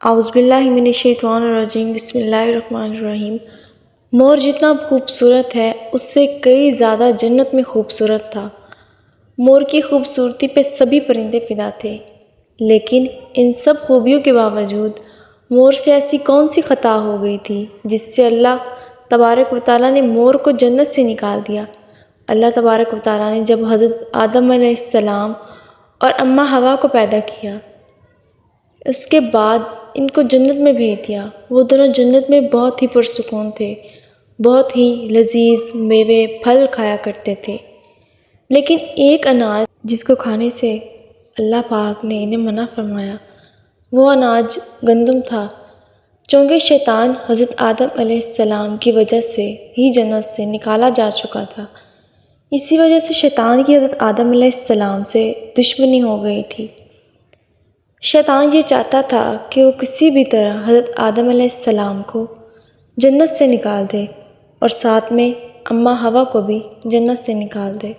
اعوذ باللہ من الشیطان الرجیم بسم اللہ الرحمن الرحیم۔ مور جتنا خوبصورت ہے اس سے کئی زیادہ جنت میں خوبصورت تھا۔ مور کی خوبصورتی پہ سبھی پرندے فدا تھے، لیکن ان سب خوبیوں کے باوجود مور سے ایسی کون سی خطا ہو گئی تھی جس سے اللہ تبارک و تعالیٰ نے مور کو جنت سے نکال دیا۔ اللہ تبارک و تعالیٰ نے جب حضرت آدم علیہ السلام اور اماں حوا کو پیدا کیا، اس کے بعد ان کو جنت میں بھیج دیا۔ وہ دونوں جنت میں بہت ہی پرسکون تھے، بہت ہی لذیذ میوے پھل کھایا کرتے تھے، لیکن ایک اناج جس کو کھانے سے اللہ پاک نے انہیں منع فرمایا، وہ اناج گندم تھا۔ چونکہ شیطان حضرت آدم علیہ السلام کی وجہ سے ہی جنت سے نکالا جا چکا تھا، اسی وجہ سے شیطان کی حضرت آدم علیہ السلام سے دشمنی ہو گئی تھی۔ شیطان یہ چاہتا تھا کہ وہ کسی بھی طرح حضرت آدم علیہ السلام کو جنت سے نکال دے اور ساتھ میں اماں حوا کو بھی جنت سے نکال دے۔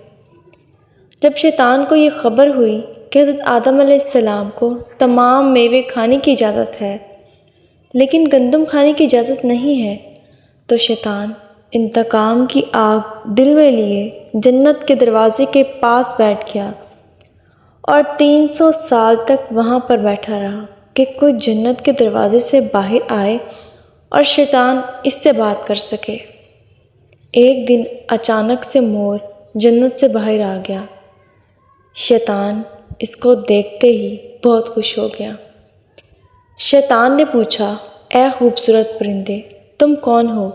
جب شیطان کو یہ خبر ہوئی کہ حضرت آدم علیہ السلام کو تمام میوے کھانے کی اجازت ہے لیکن گندم کھانے کی اجازت نہیں ہے، تو شیطان انتقام کی آگ دل میں لیے جنت کے دروازے کے پاس بیٹھ گیا اور 300 سال تک وہاں پر بیٹھا رہا کہ کوئی جنت کے دروازے سے باہر آئے اور شیطان اس سے بات کر سکے۔ ایک دن اچانک سے مور جنت سے باہر آ گیا۔ شیطان اس کو دیکھتے ہی بہت خوش ہو گیا۔ شیطان نے پوچھا، اے خوبصورت پرندے، تم کون ہو؟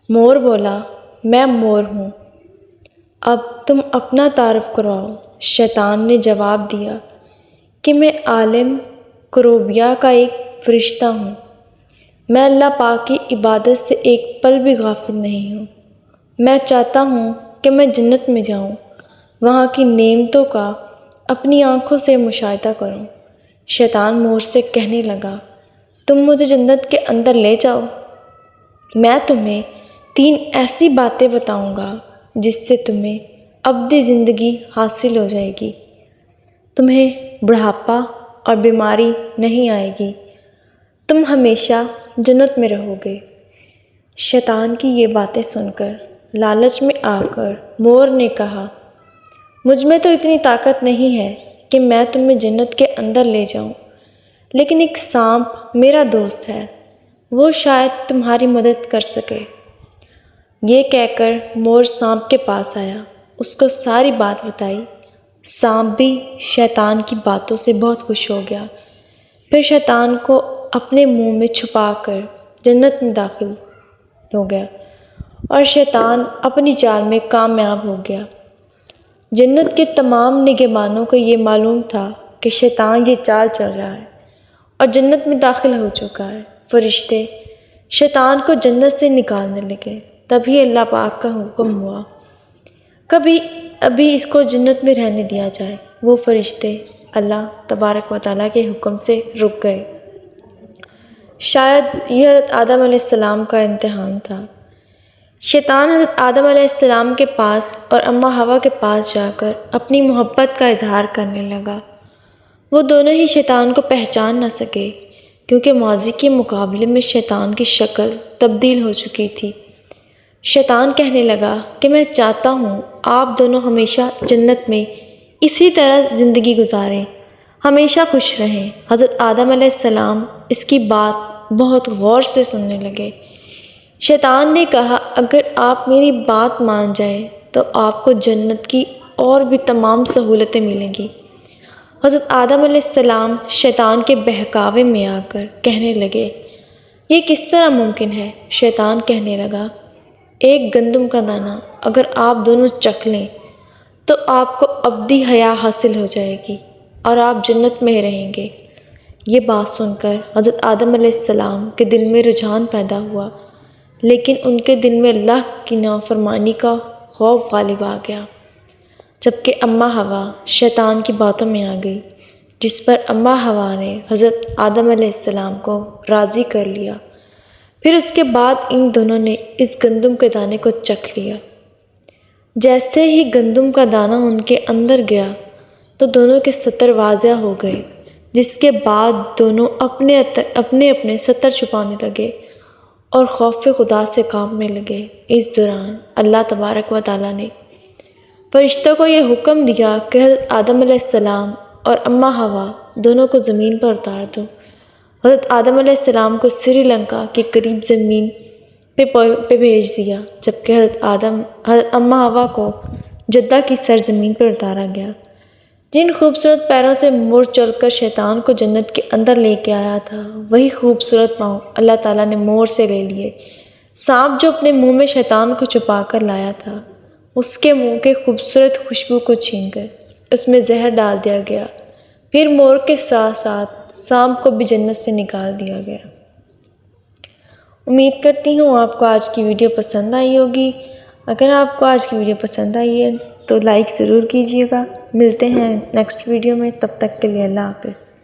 مور بولا، میں مور ہوں، اب تم اپنا تعارف کرواؤ۔ شیطان نے جواب دیا کہ میں عالم کروبیا کا ایک فرشتہ ہوں، میں اللہ پاک کی عبادت سے ایک پل بھی غافل نہیں ہوں۔ میں چاہتا ہوں کہ میں جنت میں جاؤں، وہاں کی نعمتوں کا اپنی آنکھوں سے مشاہدہ کروں۔ شیطان مور سے کہنے لگا، تم مجھے جنت کے اندر لے جاؤ، میں تمہیں 3 ایسی باتیں بتاؤں گا جس سے تمہیں ابدی زندگی حاصل ہو جائے گی، تمہیں بڑھاپا اور بیماری نہیں آئے گی، تم ہمیشہ جنت میں رہو گے۔ شیطان کی یہ باتیں سن کر لالچ میں آ کر مور نے کہا، مجھ میں تو اتنی طاقت نہیں ہے کہ میں تمہیں جنت کے اندر لے جاؤں، لیکن ایک سانپ میرا دوست ہے، وہ شاید تمہاری مدد کر سکے۔ یہ کہہ کر مور سانپ کے پاس آیا، اس کو ساری بات بتائی۔ سانپ بھی شیطان کی باتوں سے بہت خوش ہو گیا، پھر شیطان کو اپنے منہ میں چھپا کر جنت میں داخل ہو گیا اور شیطان اپنی چال میں کامیاب ہو گیا۔ جنت کے تمام نگہبانوں کو یہ معلوم تھا کہ شیطان یہ چال چل رہا ہے اور جنت میں داخل ہو چکا ہے۔ فرشتے شیطان کو جنت سے نکالنے لگے، تبھی اللہ پاک کا حکم ہوا، کبھی ابھی اس کو جنت میں رہنے دیا جائے۔ وہ فرشتے اللہ تبارک و تعالیٰ کے حکم سے رک گئے۔ شاید یہ حضرت آدم علیہ السلام کا امتحان تھا۔ شیطان حضرت آدم علیہ السلام کے پاس اور اماں حوا کے پاس جا کر اپنی محبت کا اظہار کرنے لگا۔ وہ دونوں ہی شیطان کو پہچان نہ سکے کیونکہ ماضی کے مقابلے میں شیطان کی شکل تبدیل ہو چکی تھی۔ شیطان کہنے لگا کہ میں چاہتا ہوں آپ دونوں ہمیشہ جنت میں اسی طرح زندگی گزاریں، ہمیشہ خوش رہیں۔ حضرت آدم علیہ السلام اس کی بات بہت غور سے سننے لگے۔ شیطان نے کہا، اگر آپ میری بات مان جائیں تو آپ کو جنت کی اور بھی تمام سہولتیں ملیں گی۔ حضرت آدم علیہ السلام شیطان کے بہکاوے میں آ کر کہنے لگے، یہ کس طرح ممکن ہے؟ شیطان کہنے لگا، ایک گندم کا دانہ اگر آپ دونوں چکھ لیں تو آپ کو ابدی حیات حاصل ہو جائے گی اور آپ جنت میں رہیں گے۔ یہ بات سن کر حضرت آدم علیہ السلام کے دل میں رجحان پیدا ہوا، لیکن ان کے دل میں اللہ کی نافرمانی کا خوف غالب آ گیا۔ جبکہ اماں حوا شیطان کی باتوں میں آ گئی، جس پر اماں حوا نے حضرت آدم علیہ السلام کو راضی کر لیا۔ پھر اس کے بعد ان دونوں نے اس گندم کے دانے کو چکھ لیا۔ جیسے ہی گندم کا دانہ ان کے اندر گیا تو دونوں کے سطر واضح ہو گئے۔ جس کے بعد دونوں اپنے اپنے ستر چھپانے لگے اور خوف خدا سے کانپنے لگے۔ اس دوران اللہ تبارک و تعالیٰ نے فرشتوں کو یہ حکم دیا کہ حضرت آدم علیہ السلام اور اماں حوا دونوں کو زمین پر اتار دو۔ حضرت آدم علیہ السلام کو سری لنکا کے قریب زمین پہ بھیج دیا، جبکہ حضرت اماں حوا کو جدہ کی سرزمین پر اتارا گیا۔ جن خوبصورت پیروں سے مور چل کر شیطان کو جنت کے اندر لے کے آیا تھا، وہی خوبصورت پاؤں اللہ تعالیٰ نے مور سے لے لیے۔ سانپ جو اپنے منہ میں شیطان کو چھپا کر لایا تھا، اس کے منہ کے خوبصورت خوشبو کو چھین کر اس میں زہر ڈال دیا گیا۔ پھر مور کے ساتھ ساتھ سانپ کو بھی جنت سے نکال دیا گیا۔ امید کرتی ہوں آپ کو آج کی ویڈیو پسند آئی ہوگی۔ اگر آپ کو آج کی ویڈیو پسند آئی ہے تو لائک ضرور کیجیے گا۔ ملتے ہیں نیکسٹ ویڈیو میں، تب تک کے لیے اللہ حافظ۔